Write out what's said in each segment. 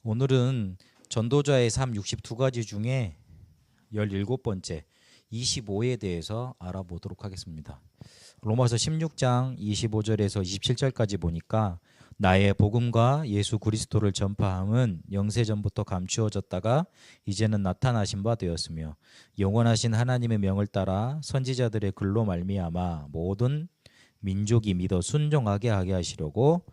오늘은 전도자의 삶 62가지 중에 17번째 25에 대해서 알아보도록 하겠습니다. 로마서 16장 25절에서 27절까지 보니까 나의 복음과 예수 그리스도를 전파함은 영세전부터 감추어졌다가 이제는 나타나신 바 되었으며 영원하신 하나님의 명을 따라 선지자들의 글로 말미암아 모든 민족이 믿어 순종하게 하게 하시려고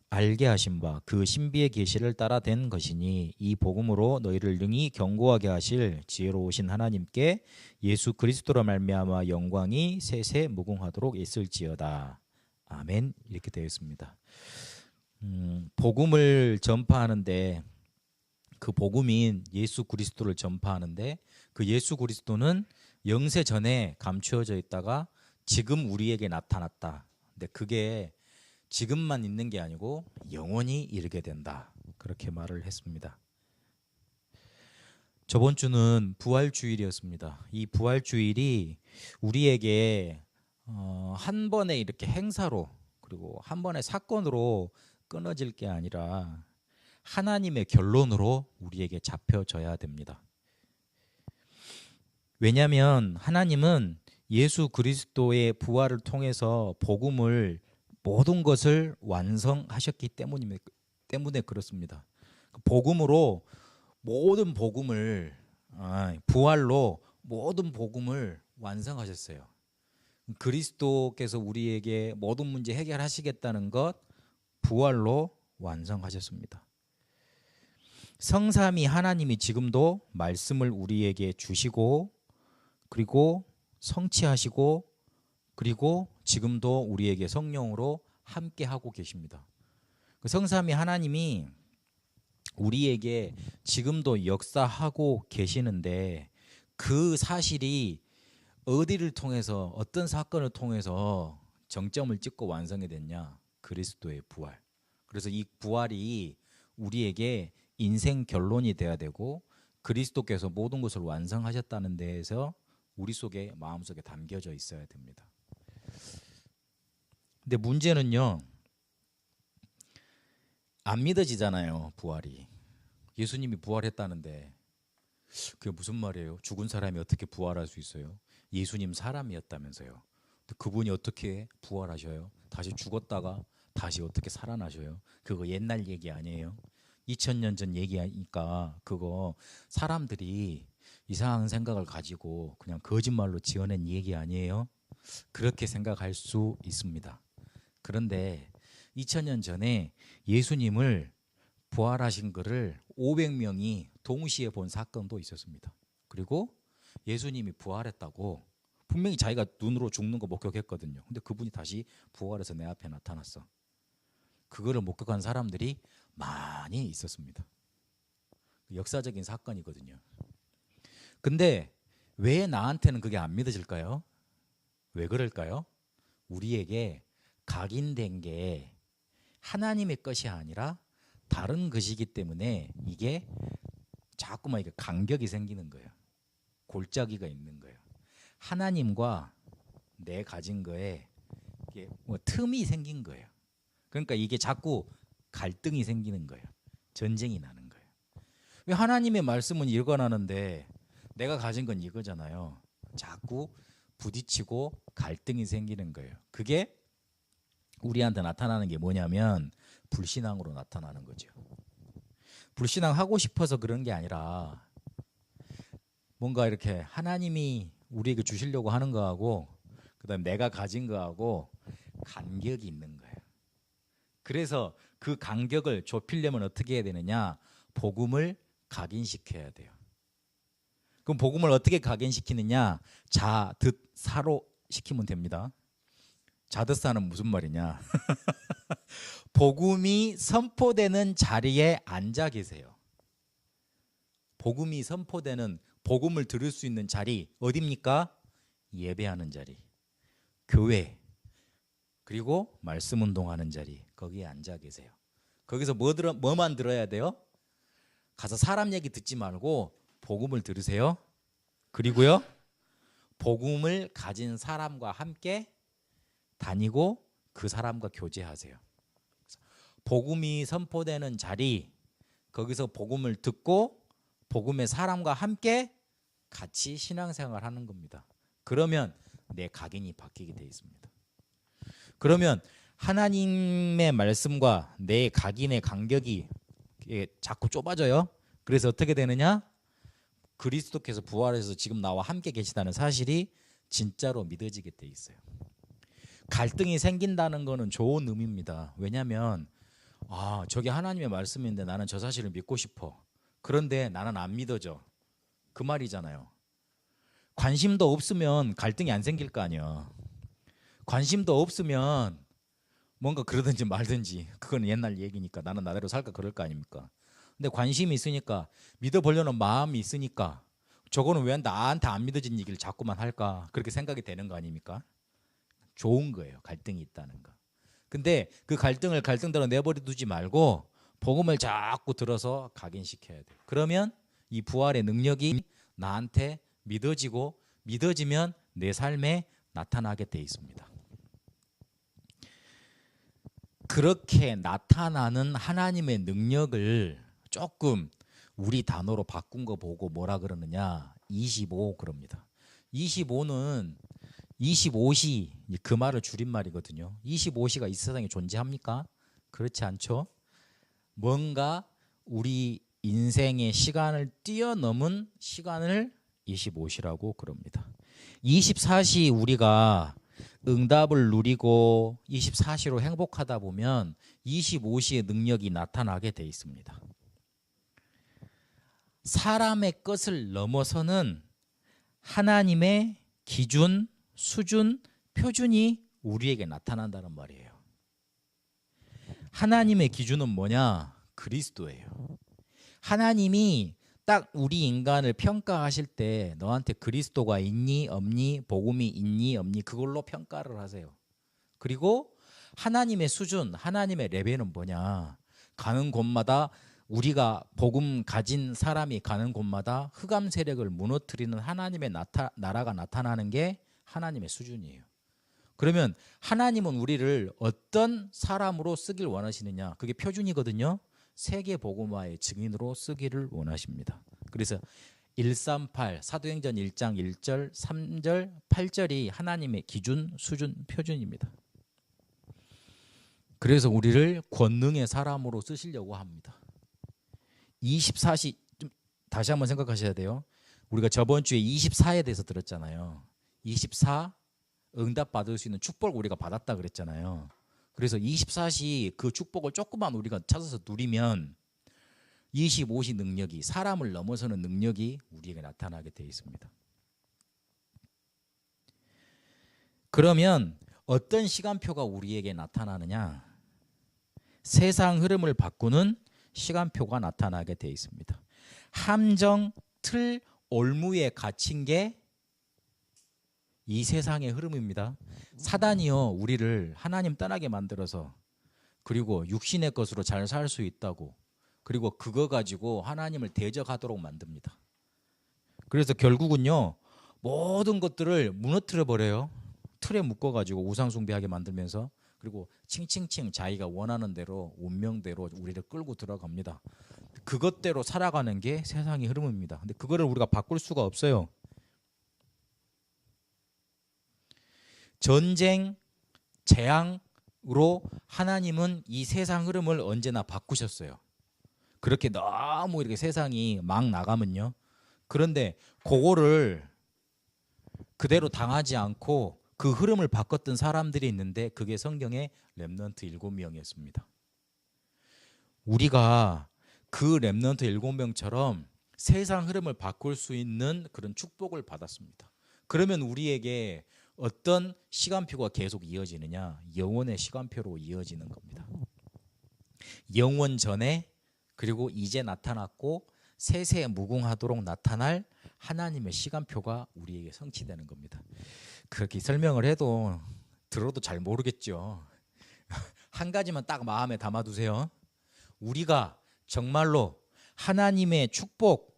알게 하신 바 그 신비의 계시를 따라 된 것이니 이 복음으로 너희를 능히 견고하게 하실 지혜로우신 하나님께 예수 그리스도로 말미암아 영광이 세세 무궁하도록 있을지어다. 아멘. 이렇게 되어 있습니다. 복음을 전파하는데 그 복음인 예수 그리스도를 전파하는데 그 예수 그리스도는 영세 전에 감추어져 있다가 지금 우리에게 나타났다. 근데 그게 지금만 있는 게 아니고 영원히 이르게 된다. 그렇게 말을 했습니다. 저번 주는 부활주일이었습니다. 이 부활주일이 우리에게 한 번의 이렇게 행사로 그리고 한 번의 사건으로 끊어질 게 아니라 하나님의 결론으로 우리에게 잡혀져야 됩니다. 왜냐하면 하나님은 예수 그리스도의 부활을 통해서 복음을 모든 것을 완성하셨기 때문에 그렇습니다. 복음으로 모든 복음을 부활로 모든 복음을 완성하셨어요. 그리스도께서 우리에게 모든 문제 해결하시겠다는 것 부활로 완성하셨습니다. 성삼위 하나님이 지금도 말씀을 우리에게 주시고 그리고 성취하시고 그리고 지금도 우리에게 성령으로 함께하고 계십니다. 성삼위 하나님이 우리에게 지금도 역사하고 계시는데 그 사실이 어디를 통해서 어떤 사건을 통해서 정점을 찍고 완성이 됐냐? 그리스도의 부활. 그래서 이 부활이 우리에게 인생 결론이 돼야 되고 그리스도께서 모든 것을 완성하셨다는 데에서 우리 속에 마음속에 담겨져 있어야 됩니다. 근데 문제는요, 안 믿어지잖아요. 부활이. 예수님이 부활했다는데 그게 무슨 말이에요? 죽은 사람이 어떻게 부활할 수 있어요? 예수님 사람이었다면서요. 근데 그분이 어떻게 부활하셔요? 다시 죽었다가 다시 어떻게 살아나셔요? 그거 옛날 얘기 아니에요? 2000년 전 얘기니까 그거 사람들이 이상한 생각을 가지고 그냥 거짓말로 지어낸 얘기 아니에요? 그렇게 생각할 수 있습니다. 그런데 2000년 전에 예수님을 부활하신 것을 500명이 동시에 본 사건도 있었습니다. 그리고 예수님이 부활했다고 분명히 자기가 눈으로 죽는 거 목격했거든요. 근데 그분이 다시 부활해서 내 앞에 나타났어. 그거를 목격한 사람들이 많이 있었습니다. 역사적인 사건이거든요. 근데 왜 나한테는 그게 안 믿어질까요? 왜 그럴까요? 우리에게 각인된 게 하나님의 것이 아니라 다른 것이기 때문에 이게 자꾸만 이게 간격이 생기는 거예요. 골짜기가 있는 거예요. 하나님과 내 가진 거에 이게 뭐 틈이 생긴 거예요. 그러니까 이게 자꾸 갈등이 생기는 거예요. 전쟁이 나는 거예요. 왜 하나님의 말씀은 일관하는데 내가 가진 건 이거잖아요. 자꾸 부딪히고 갈등이 생기는 거예요. 그게 우리한테 나타나는 게 뭐냐면 불신앙으로 나타나는 거죠. 불신앙하고 싶어서 그런 게 아니라 뭔가 이렇게 하나님이 우리에게 주시려고 하는 거하고 그다음에 내가 가진 거하고 간격이 있는 거예요. 그래서 그 간격을 좁히려면 어떻게 해야 되느냐? 복음을 각인시켜야 돼요. 그럼 복음을 어떻게 각인시키느냐? 자, 듣, 사로 시키면 됩니다. 자드사는 무슨 말이냐? 복음이 선포되는 자리에 앉아 계세요. 복음이 선포되는 복음을 들을 수 있는 자리 어디입니까? 예배하는 자리, 교회, 그리고 말씀 운동하는 자리 거기에 앉아 계세요. 거기서 뭐만 들어야 돼요? 가서 사람 얘기 듣지 말고 복음을 들으세요. 그리고요 복음을 가진 사람과 함께 다니고 그 사람과 교제하세요. 복음이 선포되는 자리, 거기서 복음을 듣고 복음의 사람과 함께 같이 신앙생활을 하는 겁니다. 그러면 내 각인이 바뀌게 되어 있습니다. 그러면 하나님의 말씀과 내 각인의 간격이 자꾸 좁아져요. 그래서 어떻게 되느냐? 그리스도께서 부활해서 지금 나와 함께 계시다는 사실이 진짜로 믿어지게 돼 있어요. 갈등이 생긴다는 거는 좋은 의미입니다. 왜냐하면 저게 하나님의 말씀인데 나는 저 사실을 믿고 싶어. 그런데 나는 안 믿어져. 그 말이잖아요. 관심도 없으면 갈등이 안 생길 거 아니야. 관심도 없으면 뭔가 그러든지 말든지 그건 옛날 얘기니까 나는 나대로 살까 그럴 거 아닙니까? 근데 관심이 있으니까 믿어보려는 마음이 있으니까 저거는 왜 나한테 안 믿어진 얘기를 자꾸만 할까? 그렇게 생각이 되는 거 아닙니까? 좋은 거예요. 갈등이 있다는 거. 근데 그 갈등을 갈등대로 내버려 두지 말고 복음을 자꾸 들어서 각인시켜야 돼요. 그러면 이 부활의 능력이 나한테 믿어지고 믿어지면 내 삶에 나타나게 돼 있습니다. 그렇게 나타나는 하나님의 능력을 조금 우리 단어로 바꾼 거 보고 뭐라 그러느냐? 25 그럽니다. 25는 25시 그 말을 줄임말이거든요. 25시가 이 세상에 존재합니까? 그렇지 않죠. 뭔가 우리 인생의 시간을 뛰어넘은 시간을 25시라고 그럽니다. 24시 우리가 응답을 누리고 24시로 행복하다 보면 25시의 능력이 나타나게 돼 있습니다. 사람의 것을 넘어서는 하나님의 기준, 수준, 표준이 우리에게 나타난다는 말이에요. 하나님의 기준은 뭐냐? 그리스도예요. 하나님이 딱 우리 인간을 평가하실 때 너한테 그리스도가 있니 없니, 복음이 있니 없니 그걸로 평가를 하세요. 그리고 하나님의 수준, 하나님의 레벨은 뭐냐? 가는 곳마다 우리가 복음 가진 사람이 가는 곳마다 흑암 세력을 무너뜨리는 하나님의 나라가 나타나는 게 하나님의 수준이에요. 그러면 하나님은 우리를 어떤 사람으로 쓰길 원하시느냐? 그게 표준이거든요. 세계 복음화의 증인으로 쓰기를 원하십니다. 그래서 138 사도행전 1장 1절, 3절, 8절이 하나님의 기준, 수준, 표준입니다. 그래서 우리를 권능의 사람으로 쓰시려고 합니다. 24시 좀 다시 한번 생각하셔야 돼요. 우리가 저번 주에 24에 대해서 들었잖아요. 24 응답 받을 수 있는 축복을 우리가 받았다 그랬잖아요. 그래서 24시 그 축복을 조금만 우리가 찾아서 누리면 25시 능력이 사람을 넘어서는 능력이 우리에게 나타나게 되어 있습니다. 그러면 어떤 시간표가 우리에게 나타나느냐? 세상 흐름을 바꾸는 시간표가 나타나게 되어 있습니다. 함정, 틀, 올무에 갇힌 게 이 세상의 흐름입니다. 사단이요 우리를 하나님 떠나게 만들어서 그리고 육신의 것으로 잘 살 수 있다고 그리고 그거 가지고 하나님을 대적하도록 만듭니다. 그래서 결국은요 모든 것들을 무너뜨려 버려요. 틀에 묶어가지고 우상 숭배하게 만들면서 그리고 칭칭칭 자기가 원하는 대로 운명대로 우리를 끌고 들어갑니다. 그것대로 살아가는 게 세상의 흐름입니다. 근데 그거를 우리가 바꿀 수가 없어요. 전쟁, 재앙으로 하나님은 이 세상 흐름을 언제나 바꾸셨어요. 그렇게 너무 이렇게 세상이 막 나가면요. 그런데 그거를 그대로 당하지 않고 그 흐름을 바꿨던 사람들이 있는데 그게 성경의 렘넌트 7명이었습니다. 우리가 그 렘넌트 7명처럼 세상 흐름을 바꿀 수 있는 그런 축복을 받았습니다. 그러면 우리에게 어떤 시간표가 계속 이어지느냐? 영원의 시간표로 이어지는 겁니다. 영원 전에 그리고 이제 나타났고 세세 무궁하도록 나타날 하나님의 시간표가 우리에게 성취되는 겁니다. 그렇게 설명을 해도 들어도 잘 모르겠죠. 한 가지만 딱 마음에 담아두세요. 우리가 정말로 하나님의 축복,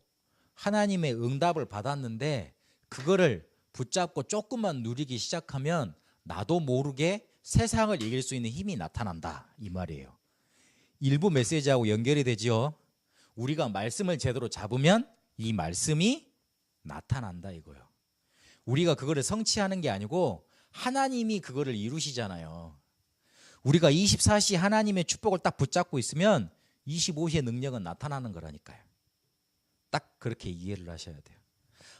하나님의 응답을 받았는데 그거를 붙잡고 조금만 누리기 시작하면 나도 모르게 세상을 이길 수 있는 힘이 나타난다 이 말이에요. 일부 메시지하고 연결이 되지요. 우리가 말씀을 제대로 잡으면 이 말씀이 나타난다 이거예요. 우리가 그거를 성취하는 게 아니고 하나님이 그거를 이루시잖아요. 우리가 24시 하나님의 축복을 딱 붙잡고 있으면 25시의 능력은 나타나는 거라니까요. 딱 그렇게 이해를 하셔야 돼요.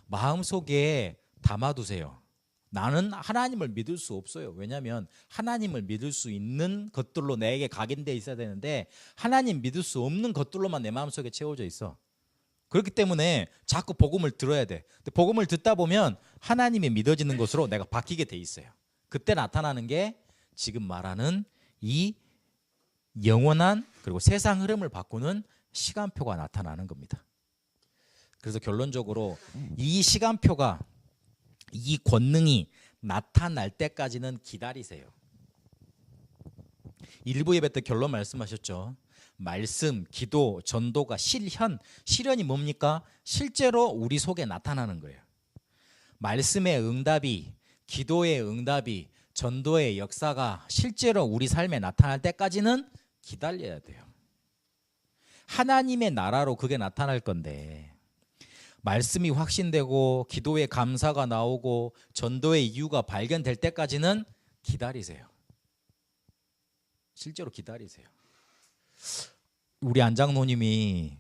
마음속에 담아두세요. 나는 하나님을 믿을 수 없어요. 왜냐하면 하나님을 믿을 수 있는 것들로 내게 각인되어 있어야 되는데 하나님 믿을 수 없는 것들로만 내 마음속에 채워져 있어. 그렇기 때문에 자꾸 복음을 들어야 돼. 근데 복음을 듣다 보면 하나님이 믿어지는 것으로 내가 바뀌게 돼 있어요. 그때 나타나는 게 지금 말하는 이 영원한 그리고 세상 흐름을 바꾸는 시간표가 나타나는 겁니다. 그래서 결론적으로 이 시간표가 이 권능이 나타날 때까지는 기다리세요. 일부 예배 때 결론 말씀하셨죠. 말씀, 기도, 전도가 실현이 뭡니까? 실제로 우리 속에 나타나는 거예요. 말씀의 응답이, 기도의 응답이, 전도의 역사가 실제로 우리 삶에 나타날 때까지는 기다려야 돼요. 하나님의 나라로 그게 나타날 건데 말씀이 확신되고 기도의 감사가 나오고 전도의 이유가 발견될 때까지는 기다리세요. 실제로 기다리세요. 우리 안장로님이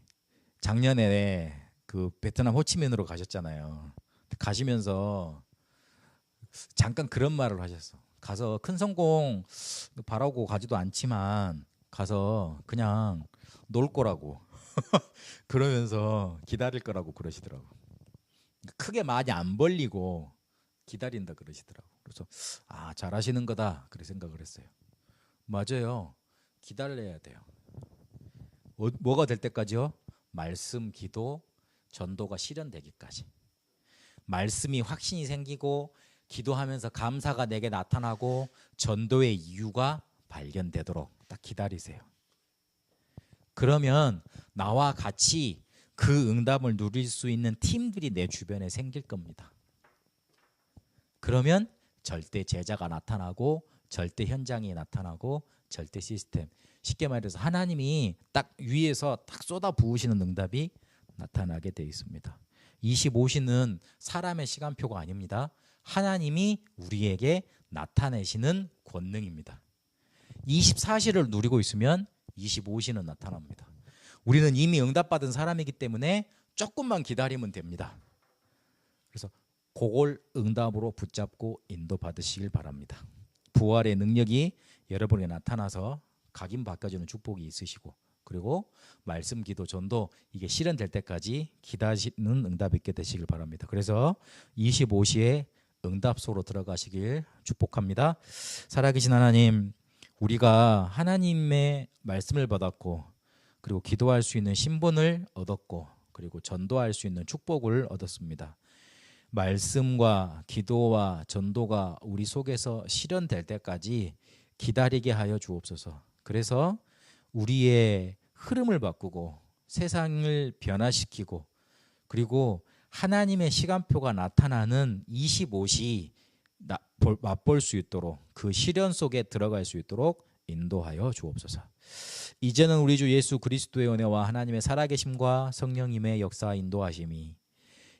작년에 그 베트남 호치민으로 가셨잖아요. 가시면서 잠깐 그런 말을 하셨어. 가서 큰 성공 바라고 가지도 않지만 가서 그냥 놀 거라고 그러면서 기다릴 거라고 그러시더라고. 크게 많이 안 벌리고 기다린다 그러시더라고. 그래서 잘하시는 거다 그렇게 생각을 했어요. 맞아요. 기다려야 돼요. 뭐가 될 때까지요? 말씀, 기도, 전도가 실현되기까지. 말씀이 확신이 생기고 기도하면서 감사가 내게 나타나고 전도의 이유가 발견되도록 딱 기다리세요. 그러면 나와 같이 그 응답을 누릴 수 있는 팀들이 내 주변에 생길 겁니다. 그러면 절대 제자가 나타나고 절대 현장이 나타나고 절대 시스템, 쉽게 말해서 하나님이 딱 위에서 딱 쏟아 부으시는 응답이 나타나게 되어 있습니다. 25시는 사람의 시간표가 아닙니다. 하나님이 우리에게 나타내시는 권능입니다. 24시를 누리고 있으면 25시는 나타납니다. 우리는 이미 응답받은 사람이기 때문에 조금만 기다리면 됩니다. 그래서 그걸 응답으로 붙잡고 인도받으시길 바랍니다. 부활의 능력이 여러분에게 나타나서 각인 바꿔주는 축복이 있으시고 그리고 말씀, 기도, 전도 이게 실현될 때까지 기다리는 응답이 있게 되시길 바랍니다. 그래서 25시에 응답소로 들어가시길 축복합니다. 살아계신 하나님, 우리가 하나님의 말씀을 받았고 그리고 기도할 수 있는 신분을 얻었고 그리고 전도할 수 있는 축복을 얻었습니다. 말씀과 기도와 전도가 우리 속에서 실현될 때까지 기다리게 하여 주옵소서. 그래서 우리의 흐름을 바꾸고 세상을 변화시키고 그리고 하나님의 시간표가 나타나는 25시 맛볼 수 있도록 그 실현 속에 들어갈 수 있도록 인도하여 주옵소서. 이제는 우리 주 예수 그리스도의 은혜와 하나님의 살아계심과 성령님의 역사 인도하심이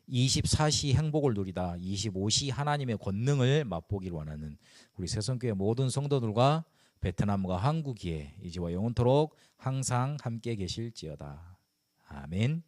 24시 행복을 누리다 25시 하나님의 권능을 맛보길 원하는 우리 새성교회 모든 성도들과 베트남과 한국에 이제와 영원토록 항상 함께 계실지어다. 아멘.